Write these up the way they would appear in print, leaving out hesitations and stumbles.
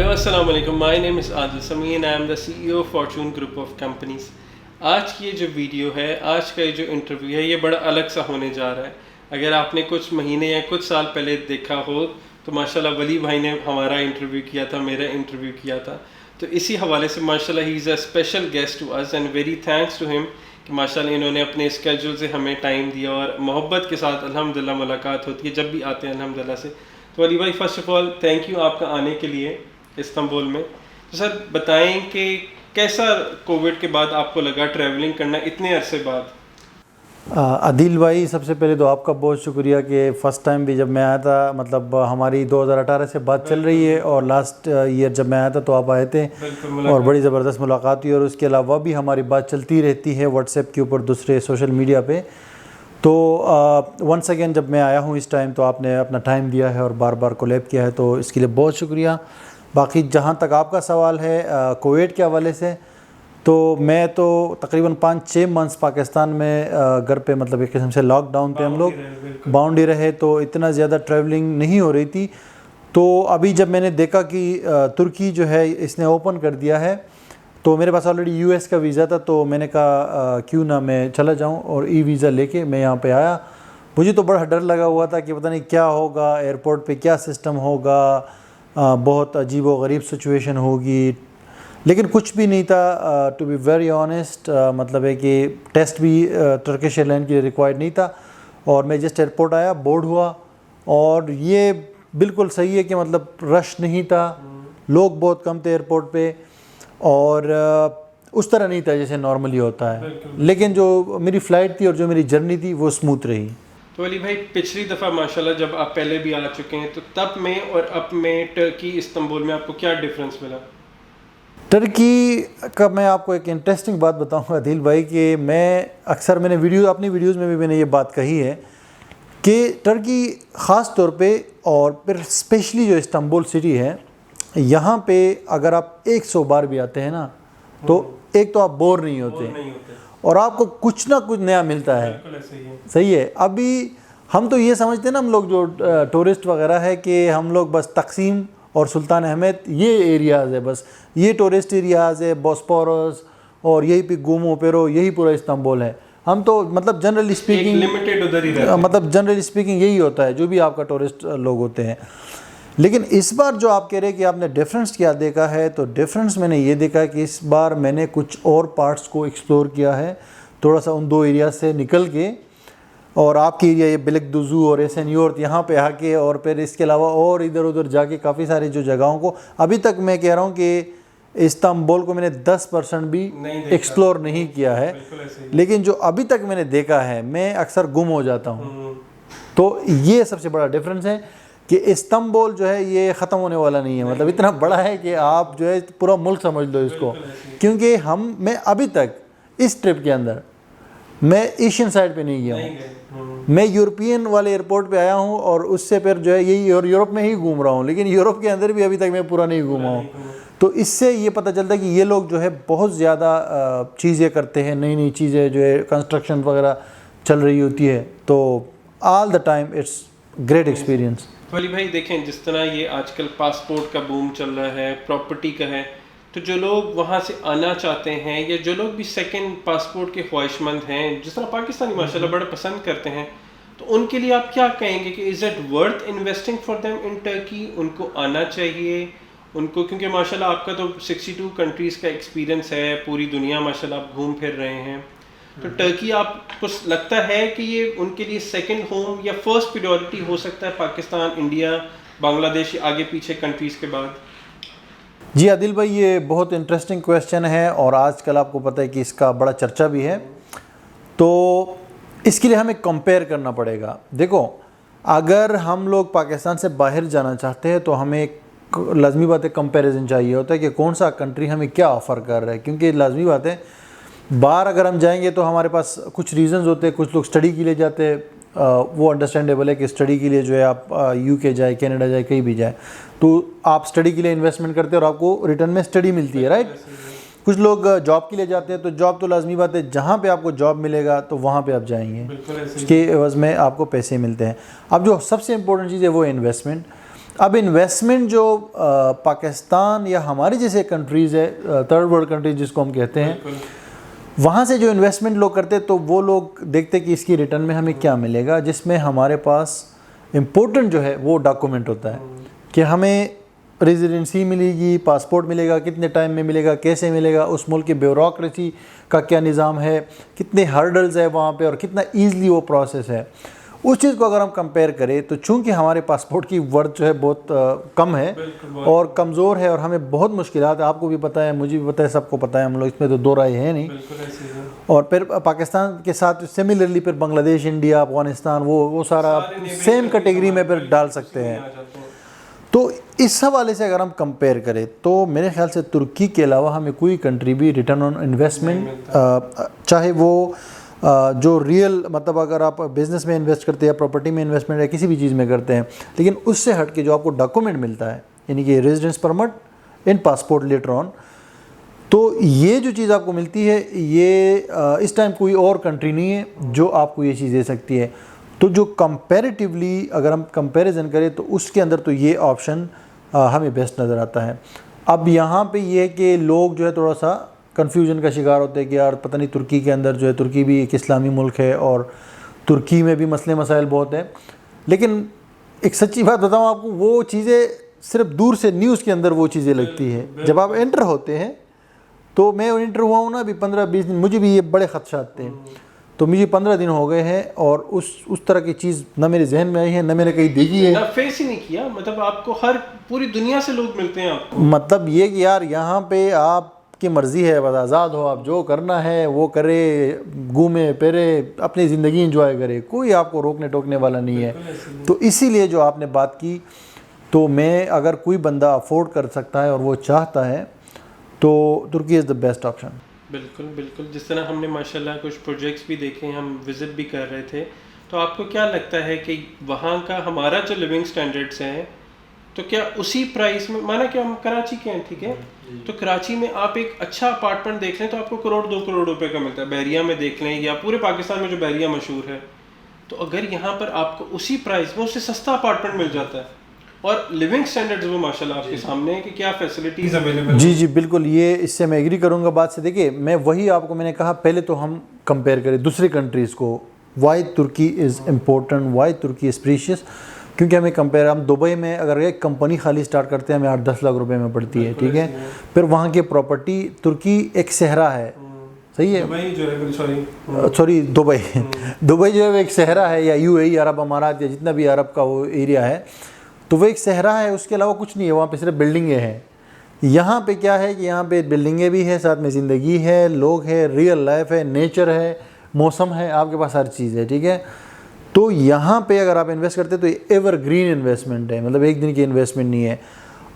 Hello, Assalamu alaikum. My name is Adil Sami and I am the CEO of Fortune Group of Companies. آج کی یہ جو video ہے، آج کا یہ جو انٹرویو ہے، یہ بڑا الگ سا ہونے جا رہا ہے. اگر آپ نے کچھ مہینے یا کچھ سال پہلے دیکھا ہو تو ماشاءاللہ ولی بھائی نے ہمارا انٹرویو کیا تھا، میرا انٹرویو کیا تھا. تو اسی حوالے سے ماشاءاللہ he is a special guest to us and very thanks to ہم کہ ماشاءاللہ انہوں نے اپنے اسکیجول سے ہمیں ٹائم دیا اور محبت کے ساتھ الحمدللہ ملاقات ہوتی ہے جب بھی آتے ہیں الحمدللہ سے. تو علی بھائی first of all thank you آپ کا آنے کے لیے استنبول میں. تو سر بتائیں کہ کیسا کووڈ کے بعد آپ کو لگا ٹریولنگ کرنا اتنے عرصے بعد؟ عدیل بھائی سب سے پہلے تو آپ کا بہت شکریہ کہ فرسٹ ٹائم بھی جب میں آیا تھا، مطلب ہماری 2018 سے بات چل رہی ہے اور لاسٹ ایئر جب میں آیا تھا تو آپ آئے تھے اور بڑی زبردست ملاقات ہوئی، اور اس کے علاوہ بھی ہماری بات چلتی رہتی ہے واٹس ایپ کے اوپر، دوسرے سوشل میڈیا پہ. تو ونس اگین جب میں آیا ہوں اس ٹائم تو آپ نے اپنا ٹائم دیا ہے اور بار بار کولیب کیا ہے، تو اس کے لیے بہت شکریہ. باقی جہاں تک آپ کا سوال ہے کوویڈ کے حوالے سے، تو میں تو تقریباً 5-6 منتھس پاکستان میں گھر پہ، مطلب ایک قسم سے لاک ڈاؤن پہ ہم لوگ باؤنڈ ہی رہے، تو اتنا زیادہ ٹریولنگ نہیں ہو رہی تھی. تو ابھی جب میں نے دیکھا کہ ترکی جو ہے اس نے اوپن کر دیا ہے، تو میرے پاس آلریڈی یو ایس کا ویزا تھا، تو میں نے کہا کیوں نہ میں چلا جاؤں اور ای ویزا لے کے میں یہاں پہ آیا. مجھے تو بڑا ڈر لگا ہوا تھا کہ پتہ نہیں کیا ہوگا، ایئرپورٹ پہ کیا سسٹم ہوگا، بہت عجیب و غریب سچویشن ہوگی، لیکن کچھ بھی نہیں تھا. ٹو بی ویری آنیسٹ، مطلب ہے کہ ٹیسٹ بھی ٹرکش ایئر لائن کے لیے ریکوائرڈ نہیں تھا، اور میں جسٹ ایئرپورٹ آیا، بورڈ ہوا، اور یہ بالکل صحیح ہے کہ مطلب رش نہیں تھا، لوگ بہت کم تھے ایئرپورٹ پہ، اور اس طرح نہیں تھا جیسے نارملی ہوتا ہے. لیکن جو میری فلائٹ تھی اور جو میری جرنی تھی وہ اسموتھ رہی. تو علی بھائی پچھلی دفعہ ماشاءاللہ جب آپ پہلے بھی آ چکے ہیں تو تب میں اور اب میں ٹرکی استنبول میں آپ کو کیا ڈفرینس ملا؟ ٹرکی کا میں آپ کو ایک انٹرسٹنگ بات بتاؤں گا عدیل بھائی، کہ میں اکثر میں نے اپنی ویڈیوز میں بھی میں نے یہ بات کہی ہے کہ ٹرکی خاص طور پہ، اور پھر اسپیشلی جو استنبول سٹی ہے، یہاں پہ اگر آپ 100 بار بھی آتے ہیں نا تو ایک تو آپ بور نہیں ہوتے اور آپ کو کچھ نہ کچھ نیا ملتا ہے. صحیح ہے. ابھی ہم تو یہ سمجھتے ہیں نا، ہم لوگ جو ٹورسٹ وغیرہ ہے، کہ ہم لوگ بس تقسیم اور سلطان احمد یہ ایریاز ہے، بس یہ ٹورسٹ ایریاز ہے، بوسپورس، اور یہی پہ گھومو پھرو، یہی پورا استنبول ہے. ہم تو مطلب جنرلی اسپیکنگ یہی ہوتا ہے جو بھی آپ کا ٹورسٹ لوگ ہوتے ہیں. لیکن اس بار جو آپ کہہ رہے کہ آپ نے ڈفرینس کیا دیکھا ہے، تو ڈفرینس میں نے یہ دیکھا کہ اس بار میں نے کچھ اور پارٹس کو ایکسپلور کیا ہے، تھوڑا سا ان 2 ایریاز سے نکل کے، اور آپ کی ایریا یہ بلک دوزو اور ایسن یورت یہاں پہ آ کے، اور پھر اس کے علاوہ اور ادھر ادھر جا کے کافی ساری جو جگہوں کو ابھی تک میں کہہ رہا ہوں کہ استنبول کو میں نے 10% بھی ایکسپلور نہیں کیا ہے، لیکن جو ابھی تک میں نے دیکھا ہے میں اکثر گم ہو جاتا ہوں. تو یہ سب سے بڑا ڈفرینس ہے کہ استنبول جو ہے یہ ختم ہونے والا نہیں ہے، مطلب اتنا بڑا ہے کہ آپ جو ہے پورا ملک سمجھ لو اس کو. کیونکہ میں ابھی تک اس ٹرپ کے اندر میں ایشین سائڈ پہ نہیں گیا ہوں، میں یورپین والے ایئرپورٹ پہ آیا ہوں، اور اس سے پھر جو ہے یہی یورپ میں ہی گھوم رہا ہوں، لیکن یورپ کے اندر بھی ابھی تک میں پورا نہیں گھوما ہوں. تو اس سے یہ پتہ چلتا ہے کہ یہ لوگ جو ہے بہت زیادہ چیزیں کرتے ہیں، نئی نئی چیزیں جو ہے کنسٹرکشن وغیرہ چل رہی ہوتی ہے. تو all the time it's great experience. Ali بھائی دیکھیں، جس طرح یہ آج کل پاسپورٹ کا بوم چل رہا ہے، پراپرٹی کا ہے، تو جو لوگ وہاں سے آنا چاہتے ہیں یا جو لوگ بھی سیکنڈ پاسپورٹ کے خواہش مند ہیں، جس طرح پاکستانی ماشاءاللہ بڑا پسند کرتے ہیں، تو ان کے لیے آپ کیا کہیں گے کہ is it worth investing for them in Turkey? ان کو آنا چاہیے ان کو، کیونکہ ماشاءاللہ آپ کا تو 62 کنٹریز کا ایکسپیرینس ہے، پوری دنیا ماشاءاللہ آپ گھوم پھر رہے ہیں، تو ٹرکی آپ کو لگتا ہے کہ یہ ان کے لیے سیکنڈ ہوم یا فرسٹ پریورٹی ہو سکتا ہے پاکستان، انڈیا، بنگلہ دیش، آگے پیچھے کنٹریز کے بعد؟ جی عادل بھائی، یہ بہت انٹرسٹنگ کویسچن ہے، اور آج کل آپ کو پتہ ہے کہ اس کا بڑا چرچا بھی ہے. تو اس کے لیے ہمیں کمپیئر کرنا پڑے گا. دیکھو، اگر ہم لوگ پاکستان سے باہر جانا چاہتے ہیں تو ہمیں لازمی بات ہے کمپیریزن چاہیے ہوتا ہے کہ کون سا کنٹری ہمیں کیا آفر کر رہا ہے. کیونکہ لازمی بات ہے باہر اگر ہم جائیں گے تو ہمارے پاس کچھ ریزنز ہوتے ہیں، کچھ لوگ اسٹڈی کے لیے جاتے ہیں، وہ انڈرسٹینڈیبل ہے کہ اسٹڈی کے لیے جو ہے آپ یو کے جائے، کینیڈا جائے، کہیں بھی جائیں، تو آپ اسٹڈی کے لیے انویسٹمنٹ کرتے ہیں اور آپ کو ریٹرن میں اسٹڈی ملتی ہے، رائٹ. کچھ لوگ جاب کے لیے جاتے ہیں، تو جاب تو لازمی بات ہے جہاں پہ آپ کو جاب ملے گا تو وہاں پہ آپ جائیں گے، اس کے عوض میں آپ کو پیسے ملتے ہیں. اب جو سب سے امپورٹنٹ چیز ہے وہ انویسٹمنٹ. اب انویسٹمنٹ جو پاکستان یا ہماری جیسے کنٹریز ہے تھرڈ ورلڈ کنٹریز جس کو ہم کہتے ہیں, وہاں سے جو انویسٹمنٹ لوگ کرتے تو وہ لوگ دیکھتے کہ اس کی ریٹرن میں ہمیں کیا ملے گا, جس میں ہمارے پاس امپورٹنٹ جو ہے وہ ڈاکومنٹ ہوتا ہے کہ ہمیں ریزیڈنسی ملے گی, پاسپورٹ ملے گا, کتنے ٹائم میں ملے گا, کیسے ملے گا, اس ملک کی بیوروکریسی کا کیا نظام ہے, کتنے ہرڈلز ہے وہاں پہ اور کتنا ایزلی وہ پروسیس ہے. اس چیز کو اگر ہم کمپیئر کریں تو چونکہ ہمارے پاسپورٹ کی ورتھ جو ہے بہت کم ہے اور کمزور ہے اور ہمیں بہت مشکلات ہیں, آپ کو بھی پتہ ہے, مجھے بھی پتہ ہے, سب کو پتہ ہے, ہم لوگ اس میں تو دو رائے ہیں نہیں. اور پھر پاکستان کے ساتھ سملرلی پھر بنگلہ دیش, انڈیا, افغانستان وہ سارا سیم کیٹیگری میں پھر ڈال سکتے ہیں. تو اس حوالے سے اگر ہم کمپیئر کریں تو میرے خیال سے ترکی کے علاوہ ہمیں کوئی کنٹری بھی ریٹرن آن انویسٹمنٹ, چاہے وہ جو ریئل مطلب اگر آپ بزنس میں انویسٹ کرتے ہیں یا پراپرٹی میں انویسٹمنٹ یا کسی بھی چیز میں کرتے ہیں, لیکن اس سے ہٹ کے جو آپ کو ڈاکومنٹ ملتا ہے یعنی کہ residence permit in passport later on, تو یہ جو چیز آپ کو ملتی ہے یہ اس ٹائم کوئی اور کنٹری نہیں ہے جو آپ کو یہ چیز دے سکتی ہے. تو جو کمپیریٹیولی اگر ہم کمپیریزن کریں تو اس کے اندر تو یہ آپشن ہمیں بیسٹ نظر آتا ہے. اب یہاں پہ یہ ہے کہ لوگ جو ہے تھوڑا سا کنفیوژن کا شکار ہوتے ہیں کہ یار پتہ نہیں ترکی کے اندر جو ہے, ترکی بھی ایک اسلامی ملک ہے اور ترکی میں بھی مسئلے مسائل بہت ہیں, لیکن ایک سچی بات بتاؤں آپ کو, وہ چیزیں صرف دور سے نیوز کے اندر وہ چیزیں لگتی ہیں, جب آپ انٹر ہوتے ہیں تو میں انٹر ہوا ہوں نا ابھی 15-20 دن, مجھے بھی یہ بڑے خدشات تھے, تو مجھے 15 دن ہو گئے ہیں اور اس طرح کی چیز نہ میرے ذہن میں آئی ہے نہ میں نے کہیں دیکھی ہے. فیس ہی نہیں کیا, مطلب آپ کو ہر پوری دنیا سے لوگ ملتے ہیں آپ کو, مطلب یہ کہ یار یہاں پہ آپ کی مرضی ہے, بس آزاد ہو, آپ جو کرنا ہے وہ کرے, گھومے پھرے, اپنی زندگی انجوائے کرے, کوئی آپ کو روکنے ٹوکنے والا نہیں ہے. تو اسی لیے جو آپ نے بات کی, تو میں اگر کوئی بندہ افورڈ کر سکتا ہے اور وہ چاہتا ہے تو ترکی از دا بیسٹ آپشن. بالکل بالکل. جس طرح ہم نے ماشاءاللہ کچھ پروجیکٹس بھی دیکھے, ہم وزٹ بھی کر رہے تھے, تو آپ کو کیا لگتا ہے کہ وہاں کا ہمارا جو لیونگ سٹینڈرڈس ہیں تو کیا اسی پرائس میں, مانا کہ ہم کراچی کے ہیں ٹھیک ہے, تو کراچی میں آپ ایک اچھا اپارٹمنٹ دیکھ لیں تو آپ کو 1-2 کروڑ روپے کا ملتا ہے, بحریہ میں دیکھ لیں یا پورے پاکستان میں جو بحریہ مشہور ہے, تو اگر یہاں پر آپ کو اسی پرائس میں اس سے سستا اپارٹمنٹ مل جاتا ہے اور لیونگ سٹینڈرڈز وہ ماشاءاللہ آپ کے سامنے ہے کہ کیا فیسلٹیز اویلیبل. جی بالکل, یہ اس سے میں ایگری کروں گا بات سے. دیکھیے میں وہی آپ کو میں نے کہا, پہلے تو ہم کمپیئر کریں دوسری کنٹریز کو, وائی ترکی از امپورٹنٹ, وائی ترکی از پریشیس, کیونکہ ہمیں کمپیئر, ہم دبئی میں اگر ایک کمپنی خالی سٹارٹ کرتے ہیں ہمیں 8-10 لاکھ روپے میں پڑتی ہے, ٹھیک ہے, پھر وہاں کی پراپرٹی, ترکی ایک صحرا ہے, صحیح ہے, سوری دبئی جو ہے ایک صحرا ہے, یا UAE عرب امارات یا جتنا بھی عرب کا وہ ایریا ہے, تو وہ ایک صحرا ہے, اس کے علاوہ کچھ نہیں ہے, وہاں پہ صرف بلڈنگیں ہیں. یہاں پہ کیا ہے کہ یہاں پہ بلڈنگیں بھی ہیں, ساتھ میں زندگی ہے, لوگ ہے, ریئل لائف ہے, نیچر ہے, موسم ہے, آپ کے پاس ہر چیز ہے, ٹھیک ہے. تو یہاں پہ اگر آپ انویسٹ کرتے تو یہ ایور گرین انویسٹمنٹ ہے, مطلب ایک دن کی انویسٹمنٹ نہیں ہے.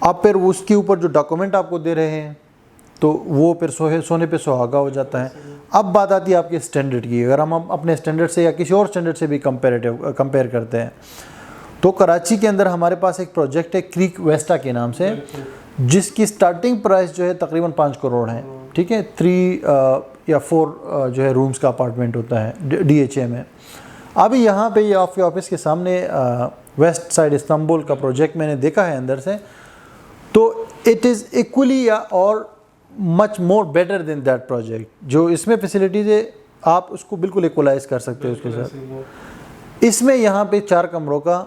آپ پھر اس کے اوپر جو ڈاکومنٹ آپ کو دے رہے ہیں تو وہ پھر سونے پہ سہاگا ہو جاتا ہے. اب بات آتی ہے آپ کے اسٹینڈرڈ کی, اگر ہم اپنے اسٹینڈرڈ سے یا کسی اور اسٹینڈرڈ سے بھی کمپیئر کرتے ہیں تو کراچی کے اندر ہمارے پاس ایک پروجیکٹ ہے کریک ویسٹا کے نام سے, جس کی سٹارٹنگ پرائس جو ہے تقریباً 5 کروڑ ہے, ٹھیک ہے. 3 یا 4 جو ہے رومز کا اپارٹمنٹ ہوتا ہے DHA میں. ابھی یہاں پہ یہ آپ کے آفس کے سامنے ویسٹ سائڈ استنبول کا پروجیکٹ میں نے دیکھا ہے اندر سے, تو اٹ از ایکولی یا اور much more better than that project. جو اس میں فیسلٹیز ہے آپ اس کو بالکل ایکولائز کر سکتے ہو اس کے ساتھ. اس میں یہاں پہ 4 کمروں کا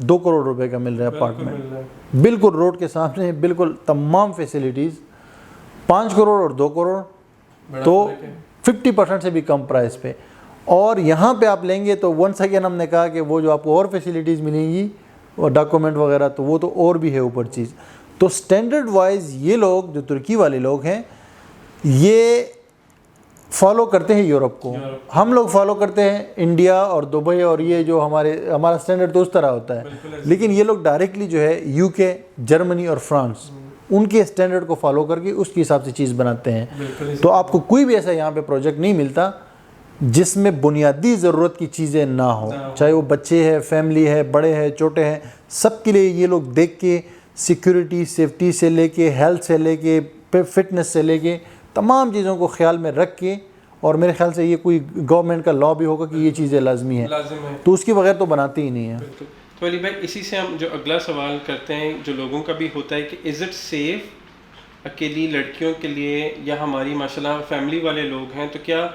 2 کروڑ روپے کا مل رہا ہے اپارٹمنٹ, بالکل روڈ کے سامنے, بالکل تمام فیسلٹیز, 5 کروڑ اور 2 کروڑ, تو 50% سے بھی کم پرائس پہ. اور یہاں پہ آپ لیں گے تو ونس اگین ہم نے کہا کہ وہ جو آپ کو اور فیسلٹیز ملیں گی اور ڈاکومنٹ وغیرہ, تو وہ تو اور بھی ہے اوپر چیز. تو سٹینڈرڈ وائز یہ لوگ جو ترکی والے لوگ ہیں یہ فالو کرتے ہیں یورپ کو, ہم لوگ فالو کرتے ہیں انڈیا اور دبئی, اور یہ جو ہمارا سٹینڈرڈ تو اس طرح ہوتا ہے, لیکن یہ لوگ ڈائریکٹلی جو ہے UK, جرمنی اور فرانس, ان کے سٹینڈرڈ کو فالو کر کے اس کے حساب سے چیز بناتے ہیں. تو آپ کو کوئی بھی ایسا یہاں پہ پروجیکٹ نہیں ملتا جس میں بنیادی ضرورت کی چیزیں نہ ہو, چاہے وہ بچے ہیں, فیملی ہے, بڑے ہیں, چھوٹے ہیں, سب کے لیے یہ لوگ دیکھ کے سیکیورٹی, سیفٹی سے لے کے, ہیلتھ سے لے کے, فٹنس سے لے کے, تمام چیزوں کو خیال میں رکھ کے, اور میرے خیال سے یہ کوئی گورنمنٹ کا لا بھی ہوگا کہ یہ چیزیں لازمی ہیں, تو اس کے بغیر تو بناتے ہی نہیں ہیں. تو علی بھائی اسی سے ہم جو اگلا سوال کرتے ہیں جو لوگوں کا بھی ہوتا ہے کہ از اٹ سیف اکیلی لڑکیوں کے لیے یا ہماری ماشاءاللہ فیملی والے لوگ ہیں، تو کیا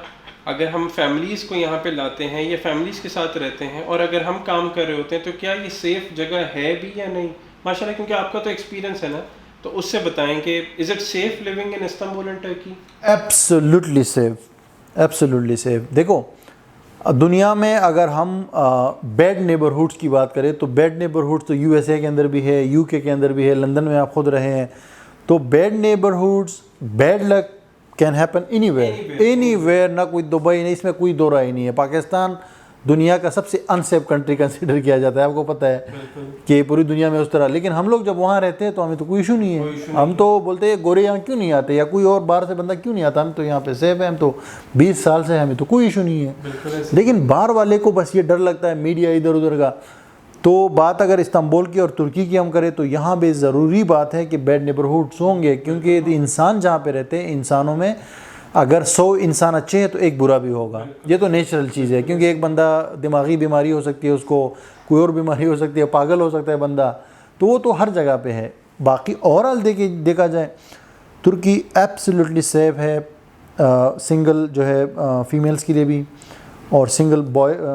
اگر ہم فیملیز کو یہاں پہ لاتے ہیں یا فیملیز کے ساتھ رہتے ہیں اور اگر ہم کام کر رہے ہوتے ہیں تو کیا یہ سیف جگہ ہے بھی یا نہیں ماشاءاللہ؟ کیونکہ آپ کا تو ایکسپیرینس ہے نا، تو اس سے بتائیں کہ is it safe living in Istanbul and Turkey? Absolutely safe, absolutely safe. دیکھو دنیا میں اگر ہم بیڈ نیبرہڈس کی بات کریں تو بیڈ نیبرہڈس تو یو ایس اے کے اندر بھی ہے، یو کے اندر بھی ہے، لندن میں آپ خود رہے ہیں. تو bad neighbourhoods, bad luck can happen anywhere, نہ کوئی دبئی نہیں، اس میں کوئی دو رائے نہیں ہے. پاکستان دنیا کا سب سے ان سیف کنٹری کنسیڈر کیا جاتا ہے، آپ کو پتہ ہے کہ پوری دنیا میں اس طرح. لیکن ہم لوگ جب وہاں رہتے ہیں تو ہمیں تو کوئی ایشو نہیں ہے. ہم تو بولتے ہیں گورے یہاں کیوں نہیں آتے یا کوئی اور باہر سے بندہ کیوں نہیں آتا، ہم تو یہاں پہ سیف ہیں، ہم تو 20 سال سے، ہمیں تو کوئی ایشو نہیں ہے. لیکن باہر والے کو بس یہ ڈر لگتا ہے میڈیا ادھر ادھر کا. تو بات اگر استنبول کی اور ترکی کی ہم کریں تو یہاں بھی ضروری بات ہے کہ بیڈ نیبرہڈس ہوں گے، کیونکہ انسان جہاں پہ رہتے ہیں، انسانوں میں اگر 100 انسان اچھے ہیں تو ایک برا بھی ہوگا. یہ تو نیچرل چیز ہے، کیونکہ ایک بندہ دماغی بیماری ہو سکتی ہے، اس کو کوئی اور بیماری ہو سکتی ہے، پاگل ہو سکتا ہے بندہ، تو وہ تو ہر جگہ پہ ہے. باقی اوورآل دیکھا جائے ترکی ایبسلیوٹلی سیف ہے، سنگل جو ہے فیمیلز کے لیے بھی اور سنگل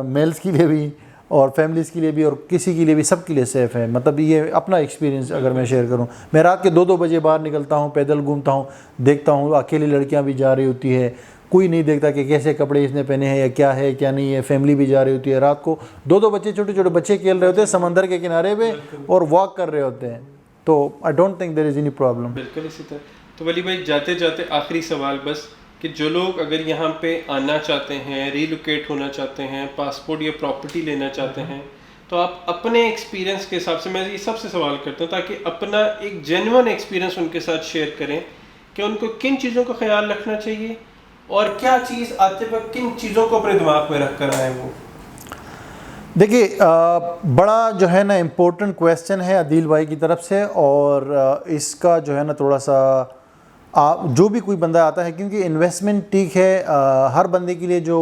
میلز کے لیے بھی اور فیملیز کے لیے بھی اور کسی کے لیے بھی، سب کے لیے سیف ہے. مطلب یہ اپنا ایکسپیرینس اگر میں شیئر کروں، میں رات کے 2 بجے باہر نکلتا ہوں، پیدل گھومتا ہوں، دیکھتا ہوں اکیلی لڑکیاں بھی جا رہی ہوتی ہے، کوئی نہیں دیکھتا کہ کیسے کپڑے اس نے پہنے ہیں یا کیا ہے کیا نہیں ہے. فیملی بھی جا رہی ہوتی ہے، رات کو 2 بچے، چھوٹے چھوٹے بچے کھیل رہے ہوتے ہیں سمندر کے کنارے پہ اور واک کر رہے ہوتے ہیں. تو I don't think there is any problem. بالکل اسی طرح. تو ولی بھائی جاتے جاتے آخری سوال بس، کہ جو لوگ اگر یہاں پہ آنا چاہتے ہیں، ریلوکیٹ ہونا چاہتے ہیں، پاسپورٹ یا پراپرٹی لینا چاہتے ہیں، تو آپ اپنے ایکسپیرینس کے حساب سے، میں یہ سب سے سوال کرتا ہوں تاکہ اپنا ایک جینوئن ایکسپیرینس ان کے ساتھ شیئر کریں کہ ان کو کن چیزوں کا خیال رکھنا چاہیے اور کیا چیز آتے وقت کن چیزوں کو اپنے دماغ میں رکھ کر آئے. وہ دیکھیے بڑا جو ہے نا امپورٹنٹ کویسچن ہے عدیل بھائی کی طرف سے، اور اس کا جو ہے نا تھوڑا سا جو بھی کوئی بندہ آتا ہے، کیونکہ انویسٹمنٹ ٹھیک ہے ہر بندے کے لیے جو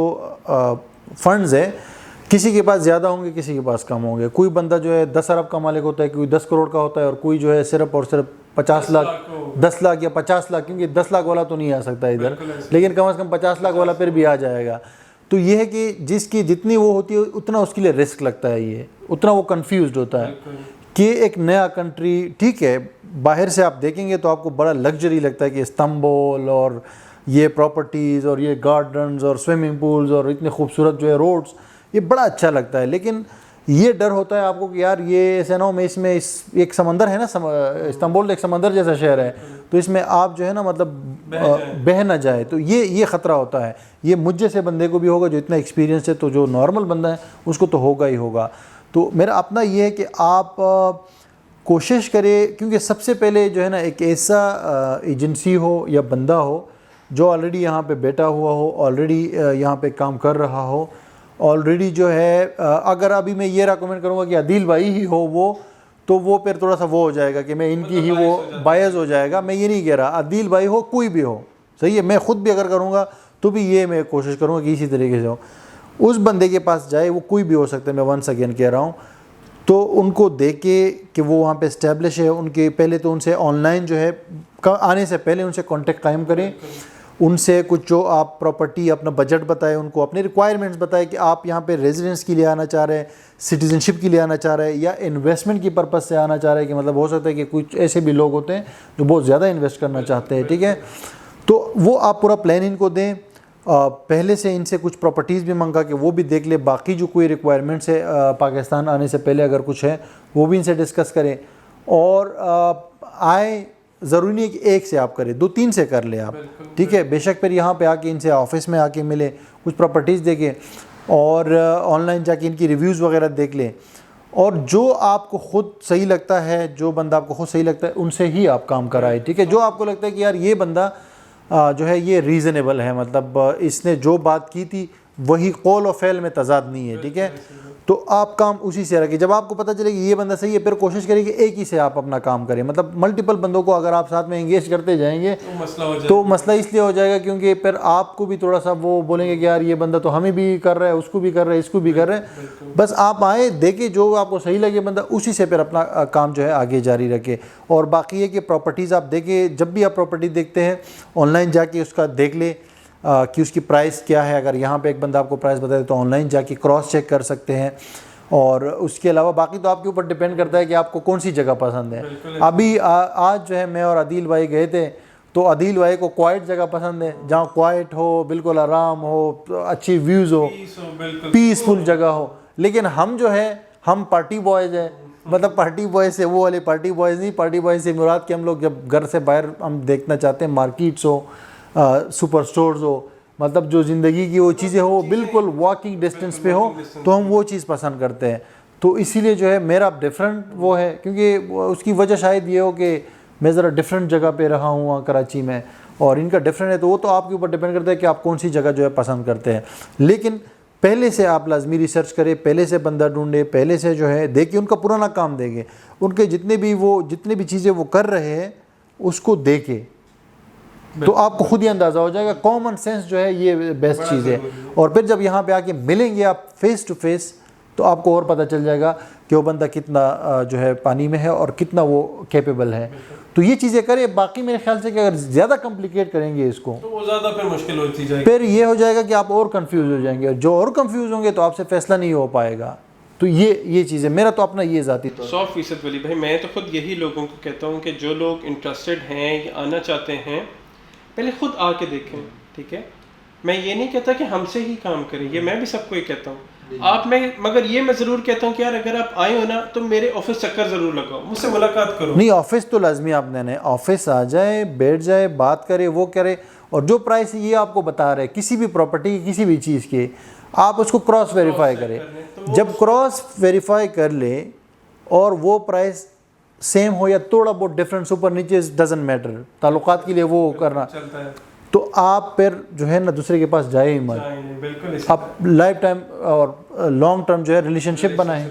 فنڈز ہے، کسی کے پاس زیادہ ہوں گے، کسی کے پاس کم ہوں گے. کوئی بندہ جو ہے 10 ارب کا مالک ہوتا ہے، کوئی 10 کروڑ کا ہوتا ہے، اور کوئی جو ہے صرف اور صرف 50 لاکھ 10 لاکھ یا 50 لاکھ، کیونکہ 10 لاکھ والا تو نہیں آ سکتا ادھر، لیکن کم از کم 50 لاکھ والا پھر بھی آ جائے گا. تو یہ ہے کہ جس کی جتنی وہ ہوتی ہے اتنا اس کے لیے رسک لگتا ہے، یہ اتنا وہ کنفیوزڈ ہوتا ہے کہ ایک نیا کنٹری. ٹھیک ہے باہر سے آپ دیکھیں گے تو آپ کو بڑا لگژری لگتا ہے کہ استنبول اور یہ پراپرٹیز اور یہ گارڈنز اور سوئمنگ پولز اور اتنے خوبصورت جو ہے روڈز، یہ بڑا اچھا لگتا ہے. لیکن یہ ڈر ہوتا ہے آپ کو کہ یار یہ ایسے نہ ہو میں اس میں ایک سمندر ہے نا، استنبول ایک سمندر جیسا شہر ہے، تو اس میں آپ جو ہے نا مطلب بہہ نہ جائے. تو یہ خطرہ ہوتا ہے. یہ مجھ جیسے بندے کو بھی ہوگا جو اتنا ایکسپیرینس ہے، تو جو نارمل بندہ ہے اس کو تو ہوگا ہی ہوگا. تو میرا اپنا یہ ہے کہ آپ کوشش کرے، کیونکہ سب سے پہلے جو ہے نا ایک ایسا ایجنسی ہو یا بندہ ہو جو آلریڈی یہاں پہ بیٹھا ہوا ہو، آلریڈی یہاں پہ کام کر رہا ہو، آلریڈی جو ہے. اگر ابھی میں یہ ریکمنڈ کروں گا کہ عدیل بھائی ہی ہو وہ، تو وہ پھر تھوڑا سا وہ ہو جائے گا کہ میں ان کی ہی وہ بائز ہو جائے گا. میں یہ نہیں کہہ رہا عدیل بھائی ہو کوئی بھی ہو، صحیح ہے. میں خود بھی اگر کروں گا تو بھی یہ میں کوشش کروں گا کہ اسی طریقے سے ہو. اس بندے کے پاس جائے، وہ کوئی بھی ہو سکتا ہے، میں ونس اگین کہہ رہا ہوں. تو ان کو دیکھے کہ وہ وہاں پہ اسٹیبلش ہے، ان کے پہلے تو ان سے آن لائن جو ہے آنے سے پہلے ان سے کانٹیکٹ قائم کریں. ان سے کچھ جو آپ پراپرٹی اپنا بجٹ بتائے، ان کو اپنے ریکوائرمنٹس بتائے کہ آپ یہاں پہ ریزیڈنس کے لیے آنا چاہ رہے ہیں، سٹیزن شپ کے لیے آنا چاہ رہے ہیں، یا انویسٹمنٹ کی پرپز سے آنا چاہ رہے ہیں. کہ مطلب ہو سکتا ہے کہ کچھ ایسے بھی لوگ ہوتے ہیں جو بہت زیادہ انویسٹ کرنا چاہتے ہیں. ٹھیک ہے، تو وہ آپ پورا پلان ان کو دیں. پہلے سے ان سے کچھ پراپرٹیز بھی منگا کہ وہ بھی دیکھ لے. باقی جو کوئی ریکوائرمنٹس ہے پاکستان آنے سے پہلے اگر کچھ ہے وہ بھی ان سے ڈسکس کریں. اور آئے ضروری نہیں ہے کہ ایک سے آپ کریں، 2-3 سے کر لیں آپ. ٹھیک ہے، بے شک پھر یہاں پہ آ کے ان سے آفس میں آ کے ملے، کچھ پراپرٹیز دیکھیں اور آن لائن جا کے ان کی ریویوز وغیرہ دیکھ لیں. اور جو آپ کو خود صحیح لگتا ہے، جو بندہ آپ کو خود صحیح لگتا ہے، ان سے ہی آپ کام کرائے. ٹھیک ہے، جو آپ کو لگتا ہے کہ یار یہ بندہ جو ہے یہ ریزنیبل ہے، مطلب اس نے جو بات کی تھی وہی قول و فعل میں تضاد نہیں ہے, ٹھیک ہے. تو آپ کام اسی سے رکھیں. جب آپ کو پتہ چلے کہ یہ بندہ صحیح ہے, پھر کوشش کریں کہ ایک ہی سے آپ اپنا کام کریں. مطلب ملٹیپل بندوں کو اگر آپ ساتھ میں انگیج کرتے جائیں گے تو مسئلہ اس لیے ہو جائے گا کیونکہ پھر آپ کو بھی تھوڑا سا وہ بولیں گے کہ یار یہ بندہ تو ہمیں بھی کر رہا ہے, اس کو بھی کر رہا ہے, اس کو بھی کر رہا ہے. بس آپ آئیں, دیکھیں جو آپ کو صحیح لگے بندہ, اسی سے پھر اپنا کام جو ہے آگے جاری رکھے. اور باقی ہے کہ پراپرٹیز آپ دیکھیں, جب بھی آپ پراپرٹی دیکھتے ہیں آن لائن جا کے اس کا دیکھ لیں کہ اس کی پرائس کیا ہے. اگر یہاں پہ ایک بندہ آپ کو پرائس بتا دے تو آن لائن جا کے کراس چیک کر سکتے ہیں. اور اس کے علاوہ باقی تو آپ کے اوپر ڈیپینڈ کرتا ہے کہ آپ کو کون سی جگہ پسند ہے. ابھی آج جو ہے میں اور عدیل بھائی گئے تھے, تو عدیل بھائی کو کوائٹ جگہ پسند ہے, جہاں کوائٹ ہو, بالکل آرام ہو, اچھی ویوز ہو, پیسفل جگہ ہو. لیکن ہم جو ہے ہم پارٹی بوائز ہیں. مطلب پارٹی بوائز سے وہ والے پارٹی بوائز نہیں, پارٹی بوائز سے مراد کہ ہم لوگ جب گھر سے باہر ہم دیکھنا چاہتے ہیں مارکیٹس ہو, سپر سٹورز ہو, مطلب جو زندگی کی وہ چیزیں ہو بالکل واکنگ ڈسٹینس پہ ہو, تو ہم وہ چیز پسند کرتے ہیں. تو اسی لیے جو ہے میرا ڈفرینٹ وہ ہے, کیونکہ اس کی وجہ شاید یہ ہو کہ میں ذرا ڈفرینٹ جگہ پہ رہا ہوں وہاں کراچی میں, اور ان کا ڈفرینٹ ہے. تو وہ تو آپ کے اوپر ڈیپینڈ کرتا ہے کہ آپ کون سی جگہ جو ہے پسند کرتے ہیں. لیکن پہلے سے آپ لازمی ریسرچ کریں, پہلے سے بندہ ڈھونڈے, پہلے سے جو ہے دیکھیں, ان کا پرانا کام دیکھیں, ان کے جتنے بھی چیزیں وہ کر رہے ہیں اس کو دیکھیں, تو آپ کو خود ہی اندازہ ہو جائے گا. کامن سینس جو ہے یہ بیسٹ چیز ہے. اور پھر جب یہاں پہ آ کے ملیں گے آپ فیس ٹو فیس, تو آپ کو اور پتہ چل جائے گا کہ وہ بندہ کتنا جو ہے پانی میں ہے اور کتنا وہ کیپیبل ہے. تو یہ چیزیں کریں. باقی میرے خیال سے کہ اگر زیادہ کمپلیکیٹ کریں گے اس کو تو وہ زیادہ پھر مشکل ہوتی جائے گی, پھر یہ ہو جائے گا کہ آپ اور کنفیوز ہو جائیں گے, اور جو اور کنفیوز ہوں گے تو آپ سے فیصلہ نہیں ہو پائے گا. تو یہ چیز ہے, میرا تو اپنا یہ ذاتی 100% ولی بھائی. میں تو خود یہی لوگوں کو کہتا ہوں کہ جو لوگ انٹرسٹڈ ہیں یا آنا چاہتے ہیں, پہلے خود آ کے دیکھیں, ٹھیک ہے. میں یہ نہیں کہتا کہ ہم سے ہی کام کریں, یہ میں بھی سب کو ہی کہتا ہوں آپ میں, مگر یہ میں ضرور کہتا ہوں کہ یار اگر آپ آئے ہو نا تو میرے آفس چکر ضرور لگاؤ, مجھ سے ملاقات کرو. نہیں, آفس تو لازمی آپ نے آفس آ جائے, بیٹھ جائے, بات کرے, وہ کرے. اور جو پرائس یہ آپ کو بتا رہے کسی بھی پراپرٹی کی کسی بھی چیز کے, آپ اس کو کراس ویریفائی کریں. جب کراس ویریفائی کر لے اور وہ پرائس سیم ہو یا تھوڑا بہت ڈفرینس اوپر نیچے, ڈزنٹ میٹر, تعلقات کے لیے وہ کرنا, تو آپ پھر جو ہے نا دوسرے کے پاس جائے ہی مت. آپ لائف ٹائم اور لانگ ٹرم جو ہے ریلیشن شپ بنائیں.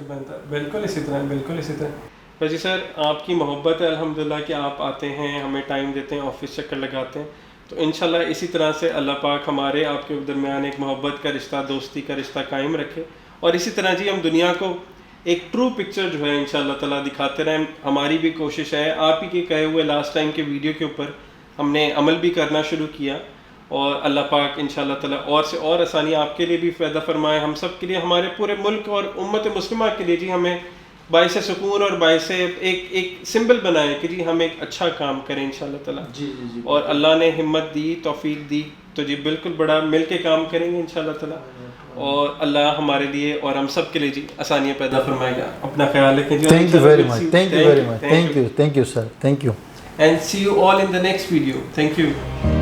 بالکل اسی طرح. جی سر, آپ کی محبت ہے الحمدللہ کہ آپ آتے ہیں, ہمیں ٹائم دیتے ہیں, آفس چکر لگاتے ہیں. تو انشاءاللہ اسی طرح سے اللہ پاک ہمارے آپ کے درمیان ایک محبت کا رشتہ, دوستی کا رشتہ قائم رکھے. اور اسی طرح جی ہم دنیا کو ایک ٹرو پکچر جو ہے انشاءاللہ تعالیٰ دکھاتے رہیں. ہماری بھی کوشش ہے, آپ ہی کے کہے ہوئے لاسٹ ٹائم کے ویڈیو کے اوپر ہم نے عمل بھی کرنا شروع کیا, اور اللہ پاک انشاءاللہ تعالیٰ اور سے اور آسانی آپ کے لیے بھی پیدا فرمائے, ہم سب کے لیے, ہمارے پورے ملک اور امت مسلمہ کے لیے جی ہمیں باعث سکون اور باعث ایک سمبل بنائے کہ جی ہم ایک اچھا کام کریں انشاءاللہ تعالیٰ. جی. اور اللہ نے ہمت دی, توفیق دی, تو جی بالکل بڑا مل کے کام کریں گے انشاءاللہ تعالیٰ. اور اللہ ہمارے لیے اور ہم سب کے لیے جی آسانیاں پیدا فرمائے گا. اپنا خیال رکھیں جی. Thank you very much. Thank you sir. Thank you. And see you all in the next video. Thank you.